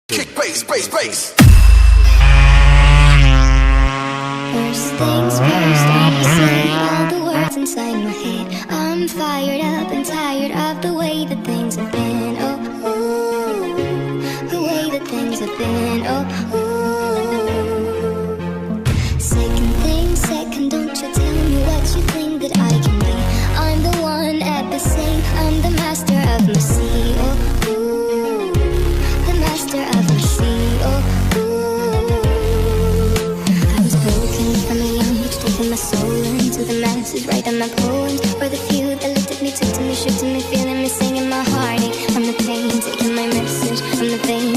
Kick bass, bass, bass. First things first, I'ma say all the words inside my head. I'm fired up and tired of the way that things have been. Oh, ooh, the way that things have been. Oh, ooh. Second thing second, don't you tell me what you think that I can be. I'm the one at the same, I'm the master of my sea. Oh, ooh, the master of my sea. Oh, from a young age, taking my soul into the masses, writing my poems for the few that looked at me, took to me, shook to me, feeling me, singing my heartache from the pain, taking my message from the veins.